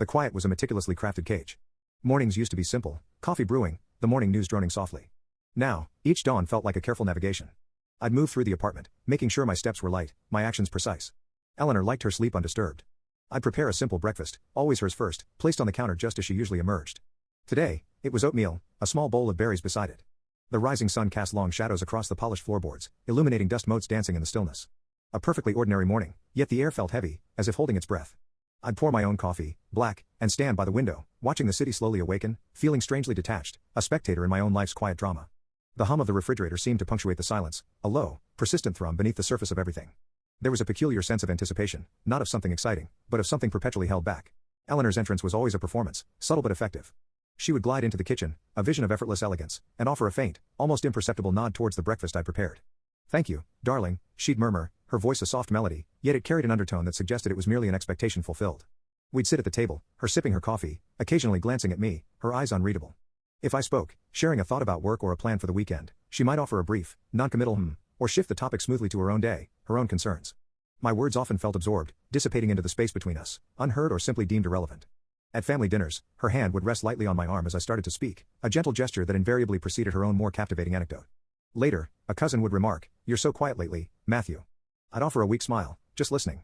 The quiet was a meticulously crafted cage. Mornings used to be simple, coffee brewing, the morning news droning softly. Now, each dawn felt like a careful navigation. I'd move through the apartment, making sure my steps were light, my actions precise. Eleanor liked her sleep undisturbed. I'd prepare a simple breakfast, always hers first, placed on the counter just as she usually emerged. Today, it was oatmeal, a small bowl of berries beside it. The rising sun cast long shadows across the polished floorboards, illuminating dust motes dancing in the stillness. A perfectly ordinary morning, yet the air felt heavy, as if holding its breath. I'd pour my own coffee, black, and stand by the window, watching the city slowly awaken, feeling strangely detached, a spectator in my own life's quiet drama. The hum of the refrigerator seemed to punctuate the silence, a low, persistent thrum beneath the surface of everything. There was a peculiar sense of anticipation, not of something exciting, but of something perpetually held back. Eleanor's entrance was always a performance, subtle but effective. She would glide into the kitchen, a vision of effortless elegance, and offer a faint, almost imperceptible nod towards the breakfast I'd prepared. "Thank you, darling," she'd murmur, her voice a soft melody, yet it carried an undertone that suggested it was merely an expectation fulfilled. We'd sit at the table, her sipping her coffee, occasionally glancing at me, her eyes unreadable. If I spoke, sharing a thought about work or a plan for the weekend, she might offer a brief, non-committal or shift the topic smoothly to her own day, her own concerns. My words often felt absorbed, dissipating into the space between us, unheard or simply deemed irrelevant. At family dinners, her hand would rest lightly on my arm as I started to speak, a gentle gesture that invariably preceded her own more captivating anecdote. Later, a cousin would remark, "You're so quiet lately, Matthew." I'd offer a weak smile, just listening.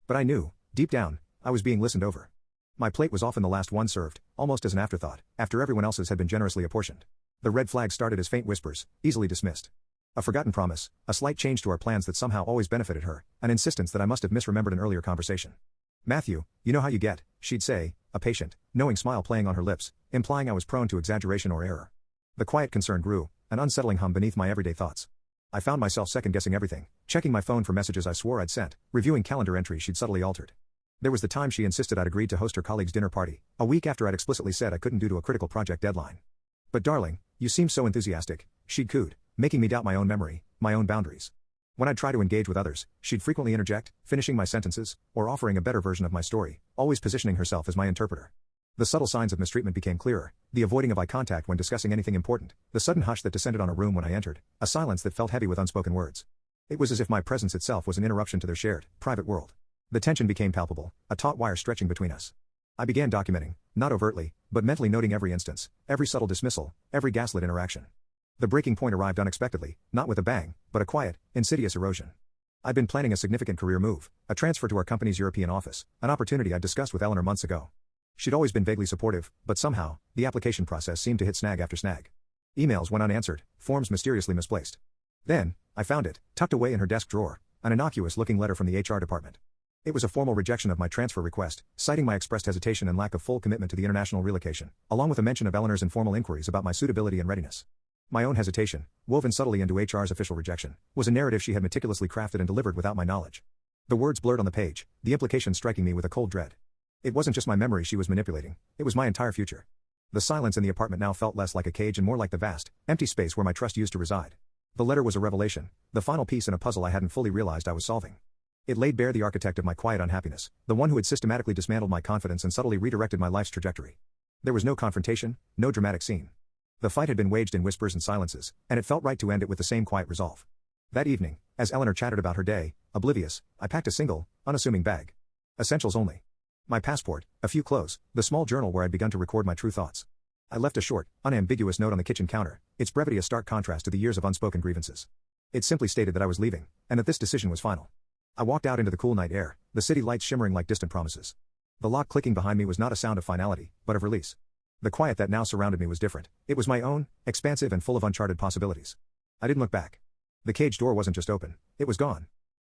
But I knew, deep down, I was being listened over. My plate was often the last one served, almost as an afterthought, after everyone else's had been generously apportioned. The red flag started as faint whispers, easily dismissed. A forgotten promise, a slight change to our plans that somehow always benefited her, an insistence that I must have misremembered an earlier conversation. "Matthew, you know how you get," she'd say, a patient, knowing smile playing on her lips, implying I was prone to exaggeration or error. The quiet concern grew, an unsettling hum beneath my everyday thoughts. I found myself second-guessing everything, checking my phone for messages I swore I'd sent, reviewing calendar entries she'd subtly altered. There was the time she insisted I'd agreed to host her colleague's dinner party, a week after I'd explicitly said I couldn't due to a critical project deadline. "But darling, you seem so enthusiastic," she'd cooed, making me doubt my own memory, my own boundaries. When I'd try to engage with others, she'd frequently interject, finishing my sentences, or offering a better version of my story, always positioning herself as my interpreter. The subtle signs of mistreatment became clearer, the avoiding of eye contact when discussing anything important, the sudden hush that descended on a room when I entered, a silence that felt heavy with unspoken words. It was as if my presence itself was an interruption to their shared, private world. The tension became palpable, a taut wire stretching between us. I began documenting, not overtly, but mentally noting every instance, every subtle dismissal, every gaslit interaction. The breaking point arrived unexpectedly, not with a bang, but a quiet, insidious erosion. I'd been planning a significant career move, a transfer to our company's European office, an opportunity I'd discussed with Eleanor months ago. She'd always been vaguely supportive, but somehow, the application process seemed to hit snag after snag. Emails went unanswered, forms mysteriously misplaced. Then, I found it, tucked away in her desk drawer, an innocuous-looking letter from the HR department. It was a formal rejection of my transfer request, citing my expressed hesitation and lack of full commitment to the international relocation, along with a mention of Eleanor's informal inquiries about my suitability and readiness. My own hesitation, woven subtly into HR's official rejection, was a narrative she had meticulously crafted and delivered without my knowledge. The words blurred on the page, the implication striking me with a cold dread. It wasn't just my memory she was manipulating, it was my entire future. The silence in the apartment now felt less like a cage and more like the vast, empty space where my trust used to reside. The letter was a revelation, the final piece in a puzzle I hadn't fully realized I was solving. It laid bare the architect of my quiet unhappiness, the one who had systematically dismantled my confidence and subtly redirected my life's trajectory. There was no confrontation, no dramatic scene. The fight had been waged in whispers and silences, and it felt right to end it with the same quiet resolve. That evening, as Eleanor chattered about her day, oblivious, I packed a single, unassuming bag. Essentials only. My passport, a few clothes, the small journal where I'd begun to record my true thoughts. I left a short, unambiguous note on the kitchen counter, its brevity a stark contrast to the years of unspoken grievances. It simply stated that I was leaving, and that this decision was final. I walked out into the cool night air, the city lights shimmering like distant promises. The lock clicking behind me was not a sound of finality, but of release. The quiet that now surrounded me was different. It was my own, expansive and full of uncharted possibilities. I didn't look back. The cage door wasn't just open, it was gone.